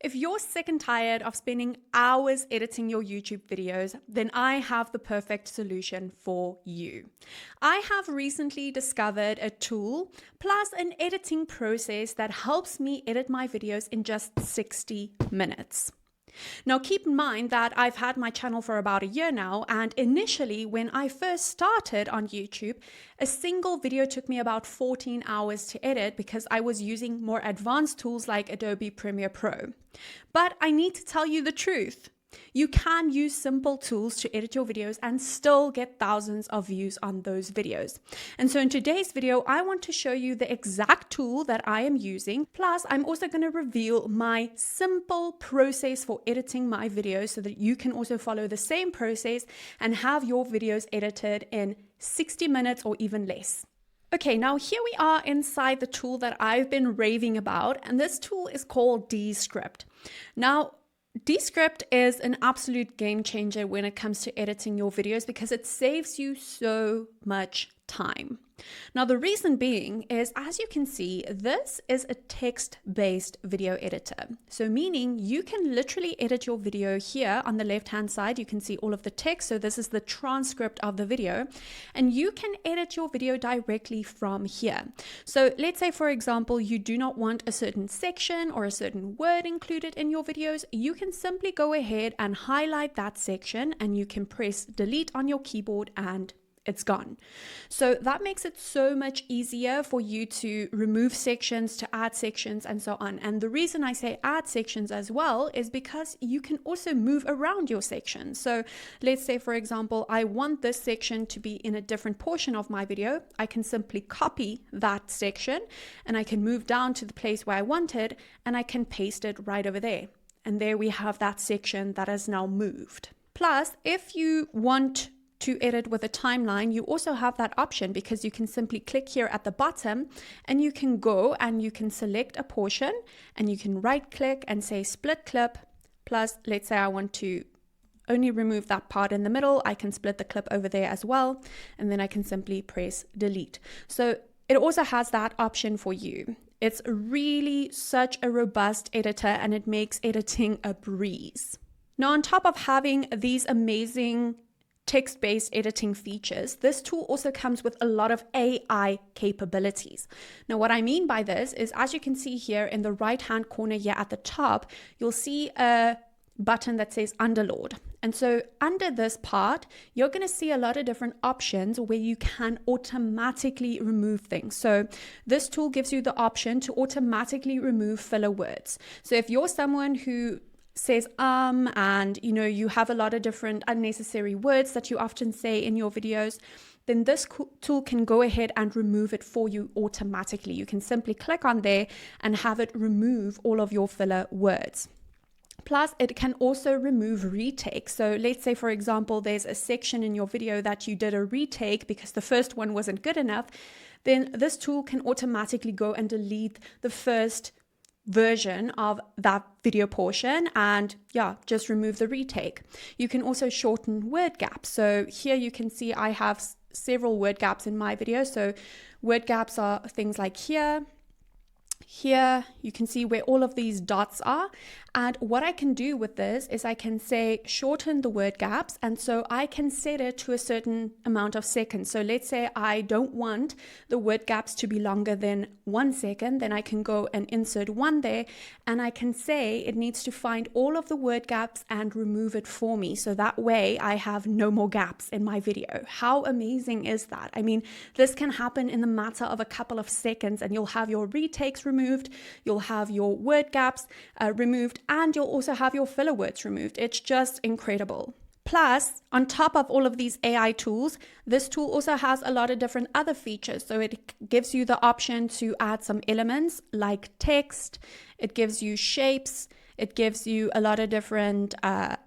If you're sick and tired of spending hours editing your YouTube videos, then I have the perfect solution for you. I have recently discovered a tool plus an editing process that helps me edit my videos in just 60 minutes. Now, keep in mind that I've had my channel for about a year now, and initially, when I first started on YouTube, a single video took me about 14 hours to edit because I was using more advanced tools like Adobe Premiere Pro. But I need to tell you the truth. You can use simple tools to edit your videos and still get thousands of views on those videos. And so in today's video, I want to show you the exact tool that I am using. Plus, I'm also going to reveal my simple process for editing my videos so that you can also follow the same process and have your videos edited in 60 minutes or even less. Okay, now here we are inside the tool that I've been raving about, and this tool is called Descript. Now, Descript is an absolute game changer when it comes to editing your videos because it saves you so much time. Now, the reason being is, as you can see, this is a text-based video editor. So meaning you can literally edit your video here on the left-hand side. You can see all of the text. So this is the transcript of the video, and you can edit your video directly from here. So let's say, for example, you do not want a certain section or a certain word included in your videos. You can simply go ahead and highlight that section, and you can press delete on your keyboard and it's gone. So that makes it so much easier for you to remove sections, to add sections, and so on. And the reason I say add sections as well is because you can also move around your sections. So let's say, for example, I want this section to be in a different portion of my video. I can simply copy that section and I can move down to the place where I want it and I can paste it right over there. And there we have that section that is now moved. Plus, if you want to edit with a timeline, you also have that option because you can simply click here at the bottom and you can go and you can select a portion and you can right click and say split clip. Plus, let's say I want to only remove that part in the middle, I can split the clip over there as well, and then I can simply press delete. So it also has that option for you. It's really such a robust editor and it makes editing a breeze. Now, on top of having these amazing text-based editing features, this tool also comes with a lot of AI capabilities. Now, what I mean by this is, as you can see here in the right-hand corner here at the top, you'll see a button that says Underload. And so under this part, you're going to see a lot of different options where you can automatically remove things. So this tool gives you the option to automatically remove filler words. So if you're someone who says and you have a lot of different unnecessary words that you often say in your videos, then this tool can go ahead and remove it for you automatically. You can simply click on there and have it remove all of your filler words. Plus, it can also remove retakes. So let's say, for example, there's a section in your video that you did a retake because the first one wasn't good enough, then this tool can automatically go and delete the first version of that video portion and just remove the retake. You can also shorten word gaps. So here you can see I have several word gaps in my video. So word gaps are things like here, you can see where all of these dots are. And what I can do with this is I can say shorten the word gaps. And so I can set it to a certain amount of seconds. So let's say I don't want the word gaps to be longer than 1 second. Then I can go and insert 1 there. And I can say it needs to find all of the word gaps and remove it for me. So that way I have no more gaps in my video. How amazing is that? I mean, this can happen in the matter of a couple of seconds and you'll have your retakes removed. You'll have your word gaps removed. And you'll also have your filler words removed. It's just incredible. Plus, on top of all of these AI tools, this tool also has a lot of different other features. So it gives you the option to add some elements like text. It gives you shapes. It gives you a lot of different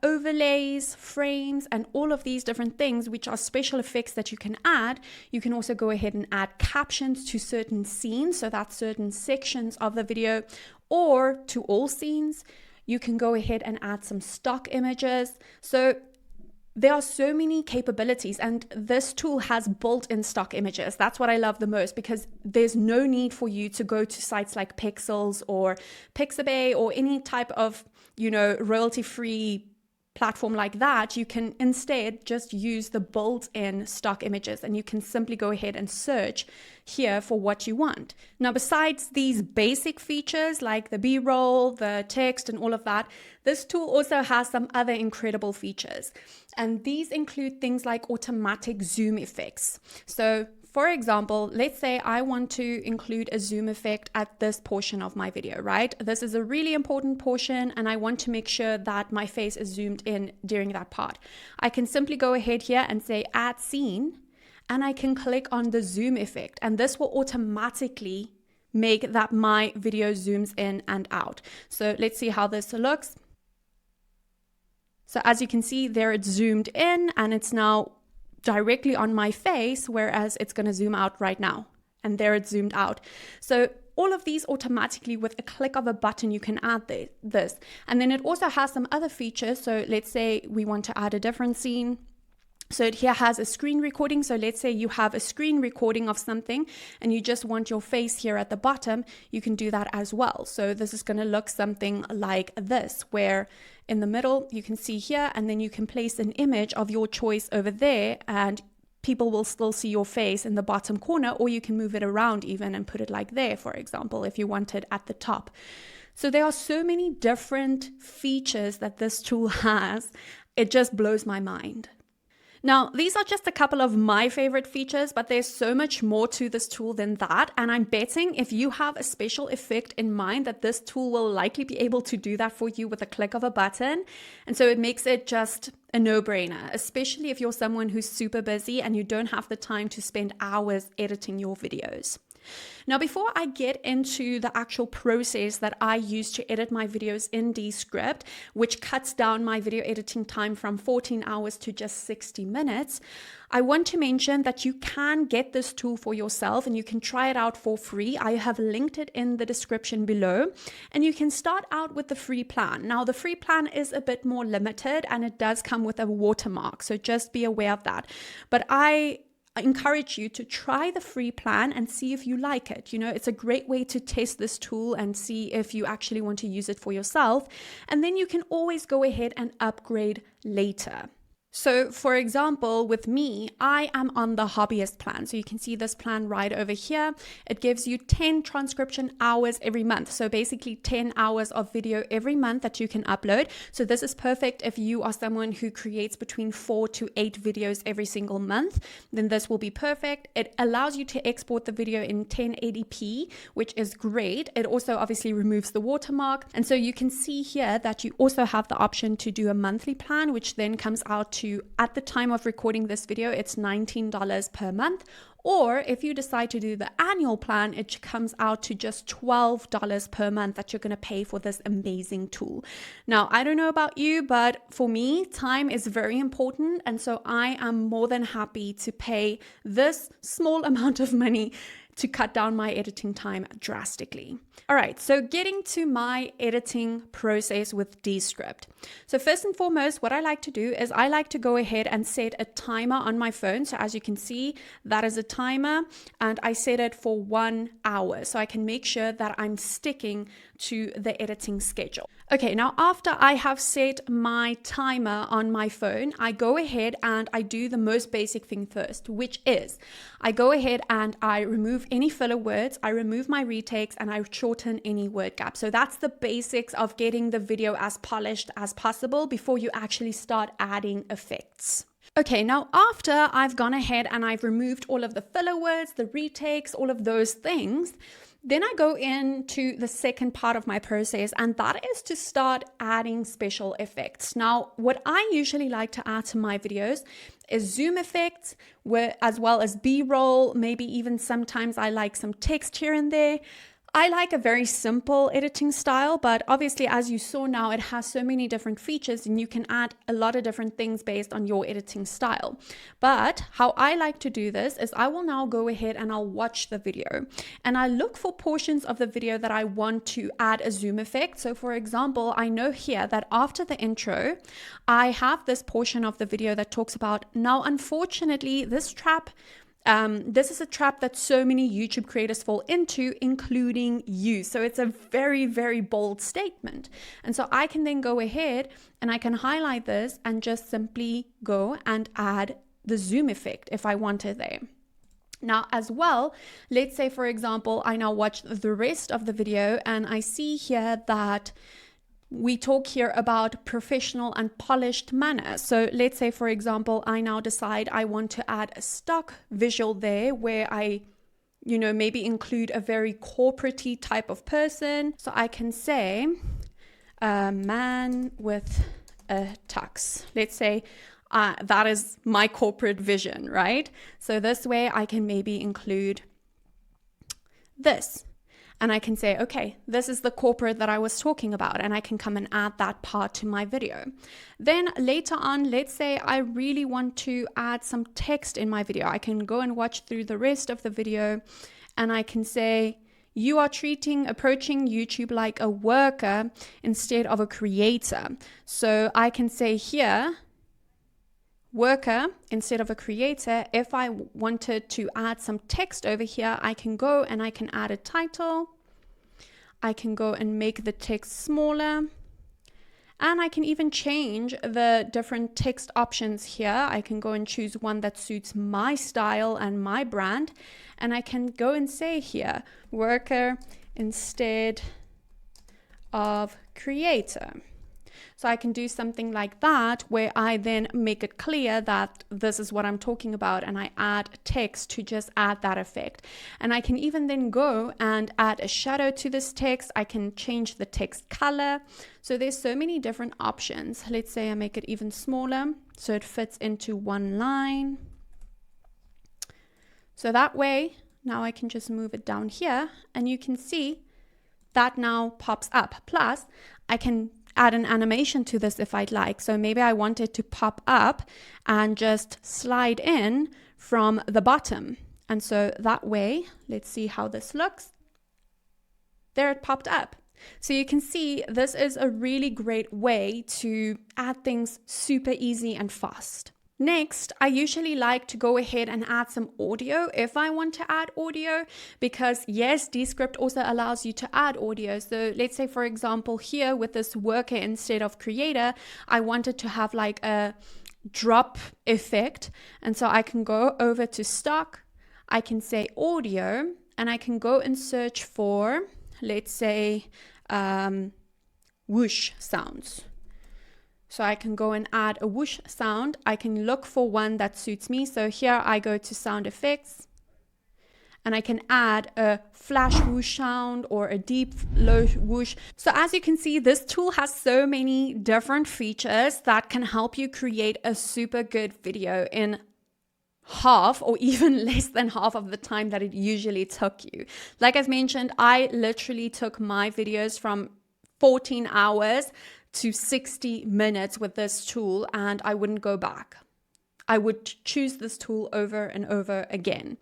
overlays, frames, and all of these different things, which are special effects that you can add. You can also go ahead and add captions to certain scenes, so that's certain sections of the video, or to all scenes. You can go ahead and add some stock images. So There are so many capabilities, and this tool has built-in stock images. That's what I love the most, because there's no need for you to go to sites like Pixels or Pixabay or any type of, royalty-free platform like that. You can instead just use the built-in stock images, and you can simply go ahead and search here for what you want. Now, besides these basic features like the B-roll, the text, and all of that, this tool also has some other incredible features. And these include things like automatic zoom effects. So for example, let's say I want to include a zoom effect at this portion of my video, right? This is a really important portion, and I want to make sure that my face is zoomed in during that part. I can simply go ahead here and say add scene, and I can click on the zoom effect, and this will automatically make that my video zooms in and out. So let's see how this looks. So as you can see there, it's zoomed in and it's now directly on my face, whereas it's going to zoom out right now. And there it's zoomed out. So all of these automatically, with a click of a button, you can add this. And then it also has some other features. So let's say we want to add a different scene. So it here has a screen recording. So let's say you have a screen recording of something and you just want your face here at the bottom, you can do that as well. So this is going to look something like this, where in the middle you can see here, and then you can place an image of your choice over there, and people will still see your face in the bottom corner, or you can move it around even and put it like there, for example, if you want it at the top. So there are so many different features that this tool has. It just blows my mind. Now, these are just a couple of my favorite features, but there's so much more to this tool than that. And I'm betting if you have a special effect in mind, that this tool will likely be able to do that for you with a click of a button. And so it makes it just a no-brainer, especially if you're someone who's super busy and you don't have the time to spend hours editing your videos. Now, before I get into the actual process that I use to edit my videos in Descript, which cuts down my video editing time from 14 hours to just 60 minutes, I want to mention that you can get this tool for yourself and you can try it out for free. I have linked it in the description below, and you can start out with the free plan. Now, the free plan is a bit more limited and it does come with a watermark, so just be aware of that. But I encourage you to try the free plan and see if you like it. It's a great way to test this tool and see if you actually want to use it for yourself. And then you can always go ahead and upgrade later. So for example, with me, I am on the hobbyist plan. So you can see this plan right over here. It gives you 10 transcription hours every month. So basically 10 hours of video every month that you can upload. So this is perfect if you are someone who creates between 4 to 8 videos every single month, then this will be perfect. It allows you to export the video in 1080p, which is great. It also obviously removes the watermark. And so you can see here that you also have the option to do a monthly plan, which then comes out to, at the time of recording this video, it's $19 per month. Or if you decide to do the annual plan, it comes out to just $12 per month that you're going to pay for this amazing tool. Now, I don't know about you, but for me, time is very important. And so I am more than happy to pay this small amount of money to cut down my editing time drastically. All right, so getting to my editing process with Descript. So first and foremost, what I like to do is I like to go ahead and set a timer on my phone. So as you can see, that is a timer, and I set it for 1 hour. So I can make sure that I'm sticking to the editing schedule. Okay, now after I have set my timer on my phone, I go ahead and I do the most basic thing first, which is I go ahead and I remove any filler words, I remove my retakes, and I shorten any word gaps. So that's the basics of getting the video as polished as possible before you actually start adding effects. Okay, now after I've gone ahead and I've removed all of the filler words, the retakes, all of those things, then I go into the second part of my process, and that is to start adding special effects. Now, what I usually like to add to my videos is zoom effects, as well as B-roll, maybe even sometimes I like some text here and there. I like a very simple editing style, but obviously, as you saw now, it has so many different features and you can add a lot of different things based on your editing style. But how I like to do this is I will now go ahead and I'll watch the video and I look for portions of the video that I want to add a zoom effect. So for example, I know here that after the intro, I have this portion of the video that talks about, now, unfortunately, this is a trap that so many YouTube creators fall into, including you. So it's a very, very bold statement. And so I can then go ahead and I can highlight this and just simply go and add the zoom effect if I wanted there. Now, as well, let's say, for example, I now watch the rest of the video and I see here that we talk here about professional and polished manner. So let's say, for example, I now decide I want to add a stock visual there where I, maybe include a very corporate-y type of person. So I can say a man with a tux. Let's say that is my corporate vision, right? So this way I can maybe include this. And I can say, okay, this is the corporate that I was talking about, and I can come and add that part to my video. Then later on, let's say I really want to add some text in my video. I can go and watch through the rest of the video and I can say, you are approaching YouTube like a worker instead of a creator. So I can say here, worker instead of a creator. If I wanted to add some text over here, I can go and I can add a title. I can go and make the text smaller. And I can even change the different text options here. I can go and choose one that suits my style and my brand. And I can go and say here, worker instead of creator. So I can do something like that where I then make it clear that this is what I'm talking about and I add text to just add that effect. And I can even then go and add a shadow to this text. I can change the text color. So there's so many different options. Let's say I make it even smaller so it fits into one line. So that way, now I can just move it down here and you can see that now pops up. Plus, I can add an animation to this if I'd like. So maybe I want it to pop up and just slide in from the bottom. And so that way, let's see how this looks. There it popped up. So you can see this is a really great way to add things super easy and fast. Next, I usually like to go ahead and add some audio if I want to add audio, because yes, Descript also allows you to add audio. So let's say, for example, here with this worker instead of creator, I wanted to have like a drop effect. And so I can go over to stock, I can say audio, and I can go and search for, let's say, whoosh sounds. So I can go and add a whoosh sound. I can look for one that suits me. So here I go to sound effects and I can add a flash whoosh sound or a deep low whoosh. So as you can see, this tool has so many different features that can help you create a super good video in half or even less than half of the time that it usually took you. Like I've mentioned, I literally took my videos from 14 hours to 60 minutes with this tool, and I wouldn't go back. I would choose this tool over and over again.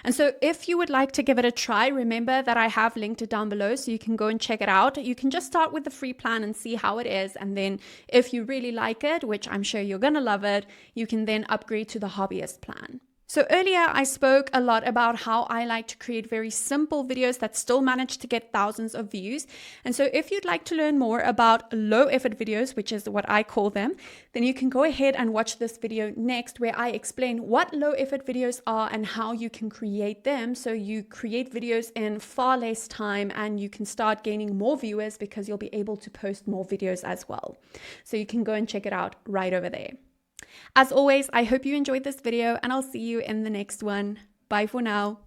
And so if you would like to give it a try, remember that I have linked it down below so you can go and check it out. You can just start with the free plan and see how it is. And then if you really like it, which I'm sure you're going to love it, you can then upgrade to the hobbyist plan. So earlier I spoke a lot about how I like to create very simple videos that still manage to get thousands of views. And so if you'd like to learn more about low effort videos, which is what I call them, then you can go ahead and watch this video next where I explain what low effort videos are and how you can create them. So you create videos in far less time and you can start gaining more viewers because you'll be able to post more videos as well. So you can go and check it out right over there. As always, I hope you enjoyed this video and I'll see you in the next one. Bye for now.